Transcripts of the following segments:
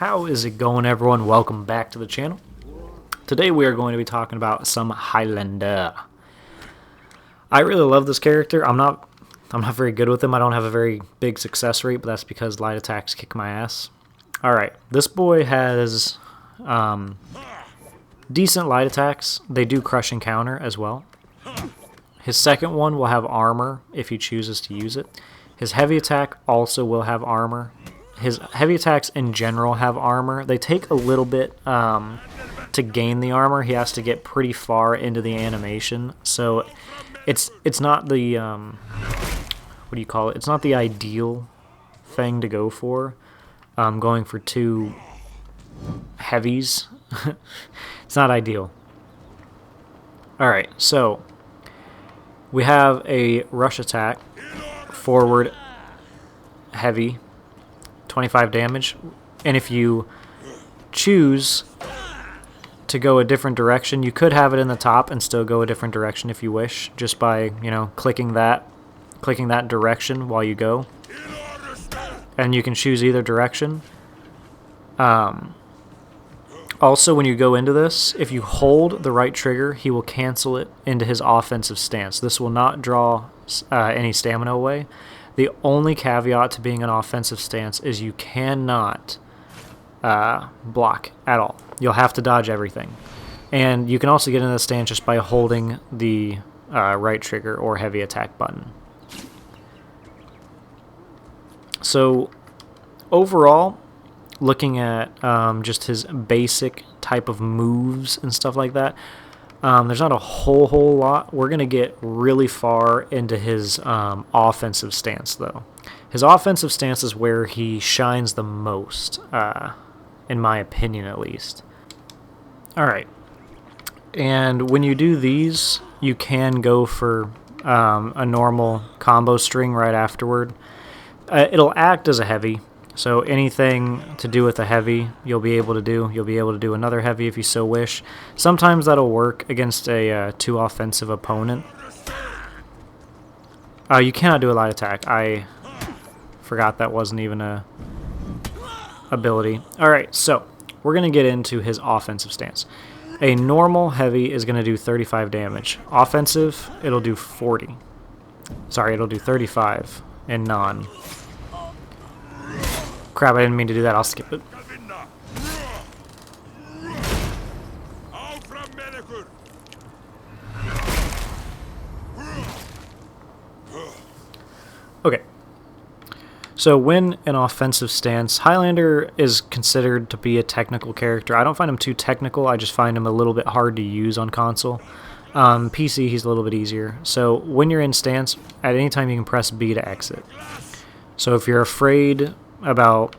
How is it going, everyone? Welcome back to the channel. Today we are going to be talking about some Highlander. I really love this character. I'm not very good with him. I don't have a very big success rate, but that's because light attacks kick my ass. Alright, this boy has decent light attacks. They do crush and counter as well. His second one will have armor if he chooses to use it. His heavy attack also will have armor. His heavy attacks in general have armor. They take a little bit to gain the armor. He has to get pretty far into the animation, so it's not the what do you call it? It's not the ideal thing to go for. Going for two heavies, it's not ideal. All right, so we have a rush attack, forward, heavy. 25 damage, and if you choose to go a different direction, you could have it in the top and still go a different direction if you wish, just by, clicking that direction while you go, and you can choose either direction. Also, when you go into this, if you hold the right trigger, he will cancel it into his offensive stance. This will not draw any stamina away. The only caveat to being an offensive stance is you cannot block at all. You'll have to dodge everything. And you can also get into the stance just by holding the right trigger or heavy attack button. So overall, looking at just his basic type of moves and stuff like that, there's not a whole lot. We're going to get really far into his offensive stance, though. His offensive stance is where he shines the most, in my opinion, at least. Alright. And when you do these, you can go for a normal combo string right afterward. It'll act as a heavy. So anything to do with a heavy, you'll be able to do. You'll be able to do another heavy if you so wish. Sometimes that'll work against a too offensive opponent. You cannot do a light attack. I forgot that wasn't even a ability. Alright, so we're going to get into his offensive stance. A normal heavy is going to do 35 damage. Offensive, it'll do 40. Sorry, it'll do 35 in non. Crap, I didn't mean to do that. I'll skip it. Okay. So when an offensive stance, Highlander is considered to be a technical character. I don't find him too technical. I just find him a little bit hard to use on console. PC, he's a little bit easier. So when you're in stance, at any time you can press B to exit. So if you're afraid about,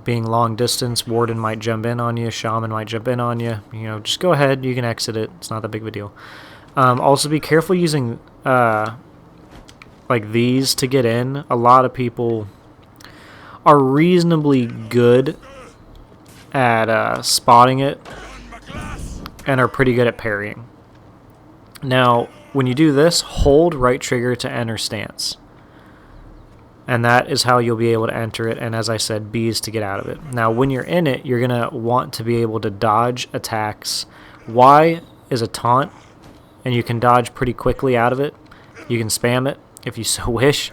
being long distance, Warden might jump in on you, Shaman might jump in on you, just go ahead, you can exit it, it's not that big of a deal. Also be careful using, like these to get in. A lot of people are reasonably good at spotting it and are pretty good at parrying. Now, when you do this, hold right trigger to enter stance. And that is how you'll be able to enter it, and as I said, B is to get out of it. Now, when you're in it, you're going to want to be able to dodge attacks. Y is a taunt, and you can dodge pretty quickly out of it. You can spam it if you so wish.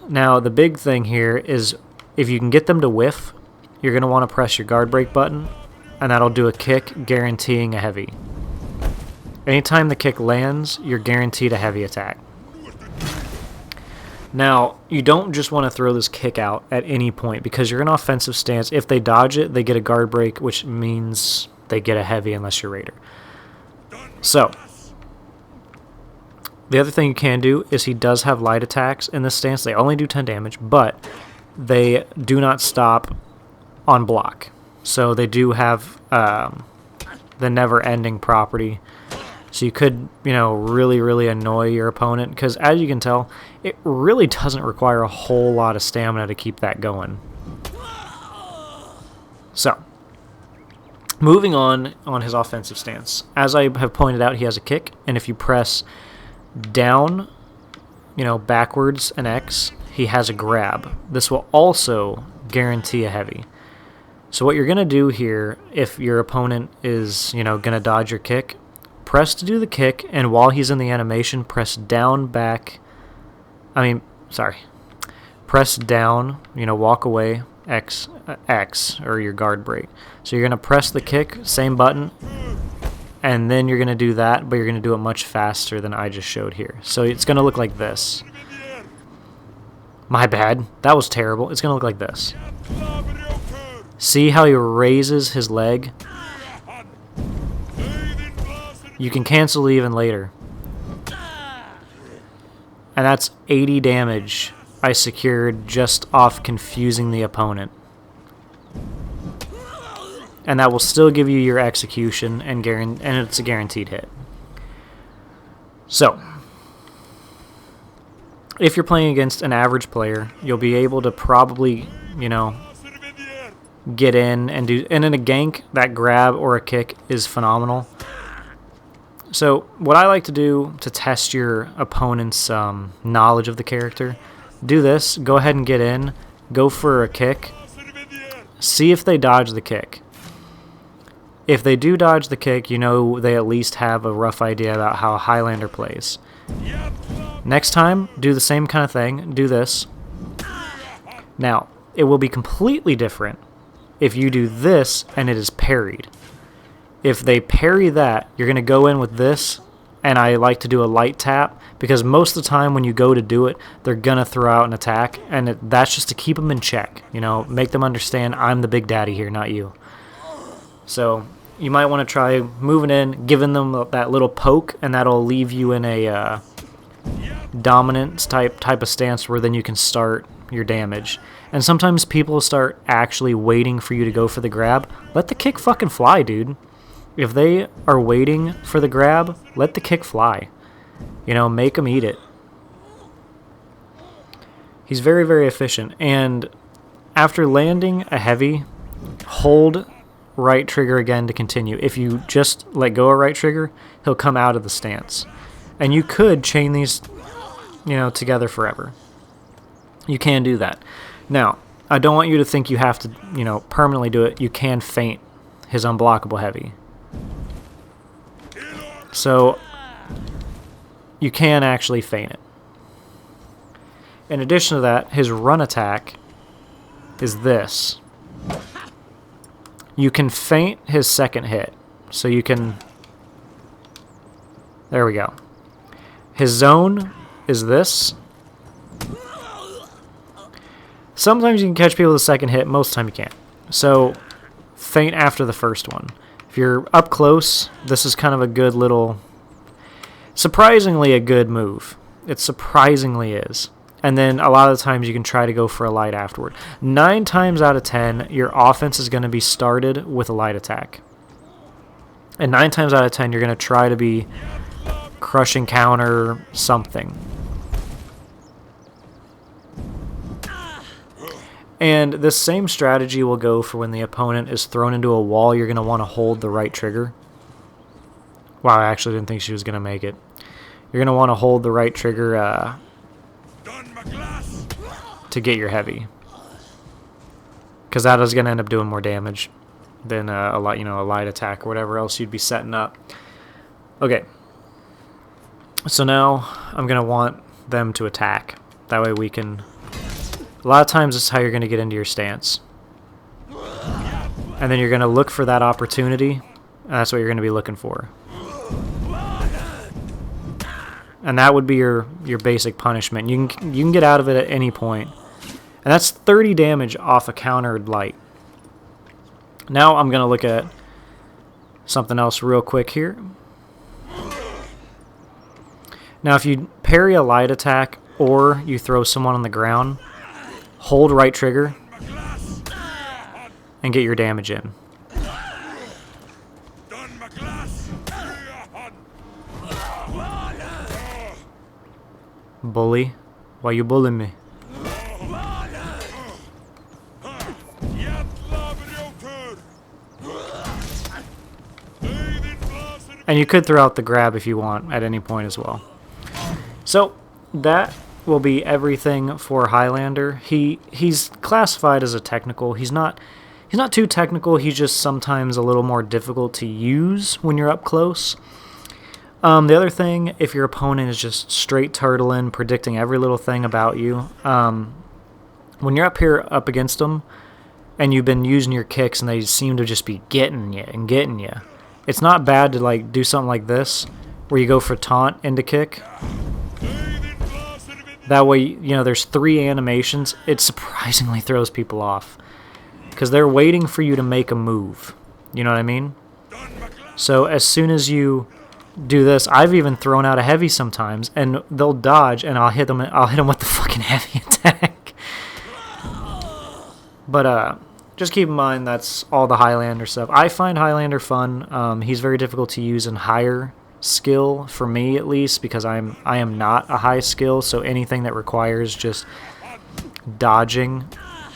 Now, the big thing here is if you can get them to whiff, you're going to want to press your guard break button, and that'll do a kick, guaranteeing a heavy. Anytime the kick lands, you're guaranteed a heavy attack. Now, you don't just want to throw this kick out at any point because you're in an offensive stance. If they dodge it, they get a guard break, which means they get a heavy unless you're Raider. So, the other thing you can do is he does have light attacks in this stance. They only do 10 damage, but they do not stop on block. So they do have the never-ending property. So you could, really annoy your opponent, because as you can tell, it really doesn't require a whole lot of stamina to keep that going. So, moving on his offensive stance. As I have pointed out, he has a kick, and if you press down, backwards and X, he has a grab. This will also guarantee a heavy. So what you're going to do here, if your opponent is, going to dodge your kick, press to do the kick, and while he's in the animation, press down, press down, walk away, X, or your guard break. So you're going to press the kick, same button, and then you're going to do that, but you're going to do it much faster than I just showed here. So it's going to look like this. My bad. That was terrible. It's going to look like this. See how he raises his leg? You can cancel even later. And that's 80 damage I secured just off confusing the opponent. And that will still give you your execution, and it's a guaranteed hit. So, if you're playing against an average player, you'll be able to probably, get in and do. And in a gank, that grab or a kick is phenomenal. So, what I like to do to test your opponent's knowledge of the character, do this. Go ahead and get in. Go for a kick. See if they dodge the kick. If they do dodge the kick, they at least have a rough idea about how Highlander plays. Next time, do the same kind of thing. Do this. Now, it will be completely different if you do this and it is parried. If they parry that, you're going to go in with this, and I like to do a light tap, because most of the time when you go to do it, they're going to throw out an attack, and that's just to keep them in check. Make them understand I'm the big daddy here, not you. So you might want to try moving in, giving them that little poke, and that'll leave you in a dominance type of stance where then you can start your damage. And sometimes people start actually waiting for you to go for the grab. Let the kick fucking fly, dude. If they are waiting for the grab, let the kick fly. Make them eat it. He's very, very efficient. And after landing a heavy, hold right trigger again to continue. If you just let go of right trigger, he'll come out of the stance. And you could chain these, together forever. You can do that. Now, I don't want you to think you have to, permanently do it. You can feint his unblockable heavy. So, you can actually feint it. In addition to that, his run attack is this. You can feint his second hit. So you can... There we go. His zone is this. Sometimes you can catch people with a second hit. Most of the time you can't. So, feint after the first one. If you're up close, this is kind of a good little... Surprisingly a good move. It surprisingly is. And then a lot of the times you can try to go for a light afterward. 9 times out of 10, your offense is going to be started with a light attack. And 9 times out of 10, you're going to try to be crushing counter something. And this same strategy will go for when the opponent is thrown into a wall. You're going to want to hold the right trigger. Wow, I actually didn't think she was going to make it. You're going to want to hold the right trigger to get your heavy. Because that is going to end up doing more damage than a light attack or whatever else you'd be setting up. Okay. So now I'm going to want them to attack. That way we can... A lot of times this is how you're going to get into your stance. And then you're going to look for that opportunity. And that's what you're going to be looking for. And that would be your basic punishment. You can get out of it at any point. And that's 30 damage off a countered light. Now I'm going to look at something else real quick here. Now if you parry a light attack or you throw someone on the ground, hold right trigger and get your damage in. Bully, why you bullying me? And you could throw out the grab if you want at any point as well. So that will be everything for Highlander. He's classified as a technical. He's He's not too technical, he's just sometimes a little more difficult to use when you're up close. The other thing, if your opponent is just straight turtling, predicting every little thing about you, when you're up here up against them, and you've been using your kicks and they seem to just be getting you and getting you, it's not bad to like do something like this, where you go for taunt into kick. That way, you know, there's 3 animations. It surprisingly throws people off, because they're waiting for you to make a move. You know what I mean? So as soon as you do this, I've even thrown out a heavy sometimes, and they'll dodge, and I'll hit them with the fucking heavy attack. But just keep in mind that's all the Highlander stuff. I find Highlander fun. He's very difficult to use in higher skill, for me at least, because I am not a high skill, so anything that requires just dodging,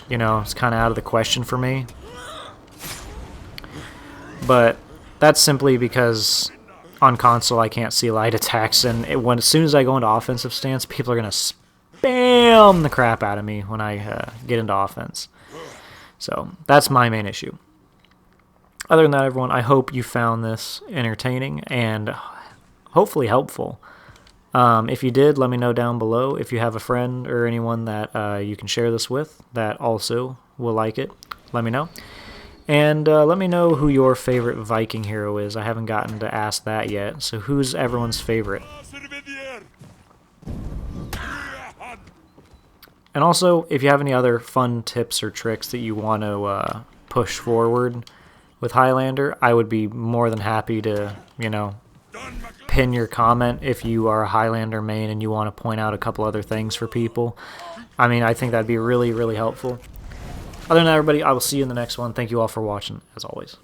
you know, it's kind of out of the question for me. But that's simply because on console I can't see light attacks, and as soon as I go into offensive stance, people are going to spam the crap out of me when I get into offense. So that's my main issue. Other than that, everyone, I hope you found this entertaining and hopefully helpful. If you did, let me know down below. If you have a friend or anyone that you can share this with that also will like it, let me know. And let me know who your favorite Viking hero is. I haven't gotten to ask that yet. So who's everyone's favorite? And also, if you have any other fun tips or tricks that you want to push forward with Highlander, I would be more than happy to, you know, pin your comment if you are a Highlander main and you want to point out a couple other things for people. I mean, I think that'd be really, really helpful. Other than that, everybody, I will see you in the next one. Thank you all for watching, as always.